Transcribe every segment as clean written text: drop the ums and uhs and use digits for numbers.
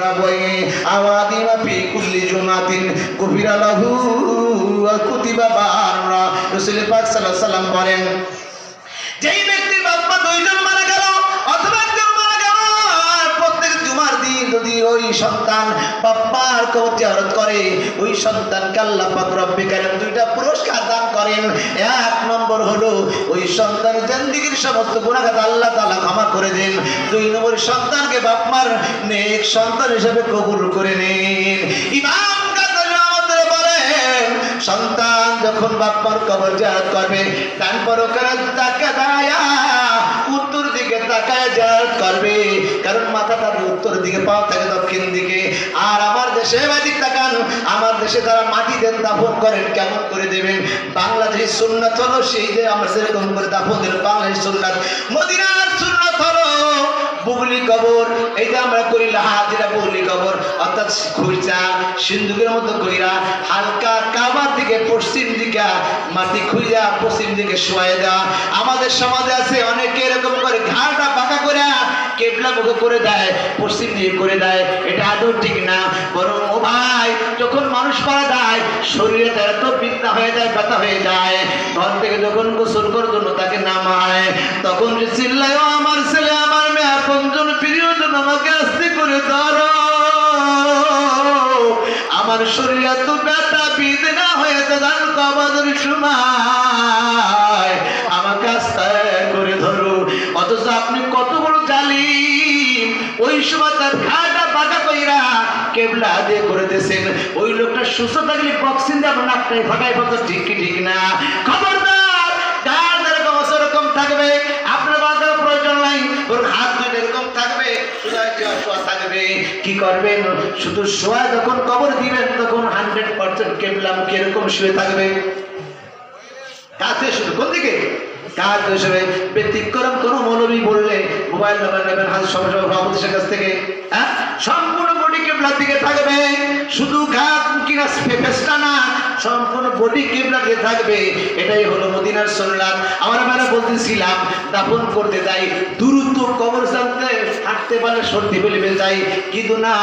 কুবরা বয়ে আওয়াদিমা ফি কুল্লি জুমাতিন কুবিরা লাহু ওয়া কুতিবা বাররা। রাসূল পাক সাল্লাল্লাহু আলাইহি সাল্লাম বলেন, যেই ব্যক্তির বাপ মা দুইজন মারা গেল অথবা একজন মারা গেল, প্রত্যেক জুমার দিন যদি ওই সন্তান বাপ্পার কবর জিয়ারত করে, ওই সন্তানকে আল্লাহ পাক রব্বে কারীম দুইটা পুরস্কার দান করেন। এক নম্বর হলো ওই সন্তানের জিন্দেগীর সমস্ত গুনাহ আল্লাহ তাআলা ক্ষমা করে দেন। দুই নম্বর সন্তানকে বাপমার নেক সন্তান হিসেবে কবুল করে নেন। ইমাম গাজ্জালী আমাদের বলেন, সন্তান যখন বাপমার কবর জিয়ারত করবে, ডান পরকারে তাকায় উত্তর দিকে তাকায় জিয়ারত করবে, কারণ মাথা তার উত্তর দিকে, পা থাকে দক্ষিণ দিকে। আর আমার দেশে বাদিক তাকান, আমার দেশে তারা মাটি দেন দাফন করেন, কেমন করে দেবেন? বাংলাদেশের সুন্নাত হলো সেই যে আমরা সেরকম করে দাফন দেন, বাংলাদেশের সুন্নাত। মদিনার সুন্নাত হলো বুগলি কবর, এই যে আমরা করি লাহাদ, যেটা বুগলি কবর, অর্থাৎ খুঁজা সিন্ধুকের মতো কইরা হালকা কাবার দিকে পশ্চিম দিকে মাটি খুঁজা পশ্চিম দিকে শোয়াই দেওয়া। আমাদের সমাজে আছে অনেকে এরকম করে ঘাড়টা বাঁকা করে কেবলা মুখে করে দেয়, পশ্চিম দিকে করে দেয়। এটা আদৌ ঠিক না। বরং ও ভাই, যখন মানুষ মারা যায় শরীরে তার এত বিদ্যা হয়ে যায়, ব্যথা হয়ে যায়, ঘর থেকে যখন গোসল করার জন্য তাকে নামায়, তখন যে চিল্লায়, ও আমার ছেলে, আমার মেয়ে, আপনজন প্রিয়জন, আমাকে আস্তে করে ধরো, আমার শরীরে এত ব্যথা বেদনা হয়ে দান কবরের সময়, আমাকে আস্তে করে ধরো। অথচ আপনি কত বড় জালিম, ওই সময় তার ঘাড়টা বাঁকা কইরা কেবলা দিয়ে করে দিয়েছেন। ওই লোকটা সুস্থ থাকলে বক্সিং দিয়ে আপনার নাকটাই ফাটাই ফেলতো, ঠিক কি ঠিক না? খবরদার, যার যেরকম সেরকম থাকবে, আপনার বাঁধার প্রয়োজন নাই, বরং হাত দুটো এরকম থাকবে, শোয়া থাকবে। কি করবেন? শুধু শোয়া যখন কবর দিবেন তখন 100% কেবলা মুখে এরকম শুয়ে থাকবে, কাছে শুধু কোন দিকে কাজ হিসেবে। ব্যতিক্রম কোন মৌলবী বললে মোবাইল নাম্বার নেবেন হাত সভাপতির কাছ থেকে, হ্যাঁ, সম্পূর্ণ বডি কেবলার দিকে থাকবে, শুধু ঘাট কিনা ফেসটা না, সম্পূর্ণ বডি কেবলার দিকে থাকবে। এটাই হলো মদিনার সুন্নাত। আমরা বলতেছিলাম দাফন করতে যাই, দ্রুত কবরস্থানে হাঁটতে পারলে সর্দি ফেলবে যাই, কিন্তু না,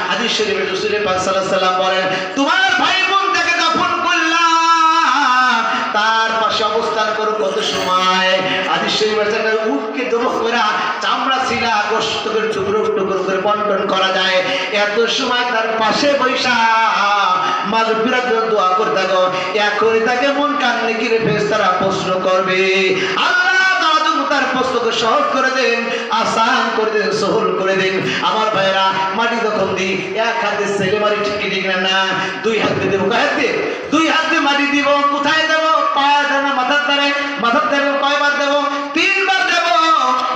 হাদিস শরীফে রাসূল পাক সাল্লাল্লাহু আলাইহি সাল্লাম বলেন, তোমার ভাই বোন যাকে দাফন করলাম তার পাশে অবস্থান করো কত সময়। হাদিস শরীফে উটকে জবাই করে চামড়া ছিলা গোশত করে টুকরো টুকরো করে বন্টন করা যায়, এত সময় তার পাশে বৈশা মাগফিরাত দোয়া করতে থাকো। এখনই তাকে মন কান্নে কিরে ফেরেশতারা প্রশ্ন করবে, আল্লাহ তার প্রশ্নকে সহজ করে দেন, আসান করে দেন, সহল করে দেন। আমার ভাইরা, মাটি যখন দিই এক হাতে ছেলে মারি, ঠিক ঠিক না, দুই হাতে দেবো, কয় হাতে? দুই হাতে মাটি দিব। কোথায় দেবো? পায়ে দেবো, মাথার দ্বারে, মাথার দ্বারে কয়বার দেবো? 3 বার দেবো।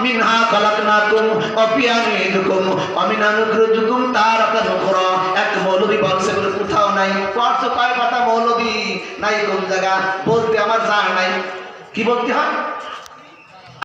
মিনহা খালাকনাকুম ওয়া ফিহা নুঈদুকুম ওয়া মিনহা নুখরিজুকুম তারাতান উখরা। এক মৌলবী বলছে বলে কোথাও নাই, পড়ছো কয় পাতা মৌলবী নাই, কোন জায়গা বলতে আমার জানা নাই। কি বলতে হয়?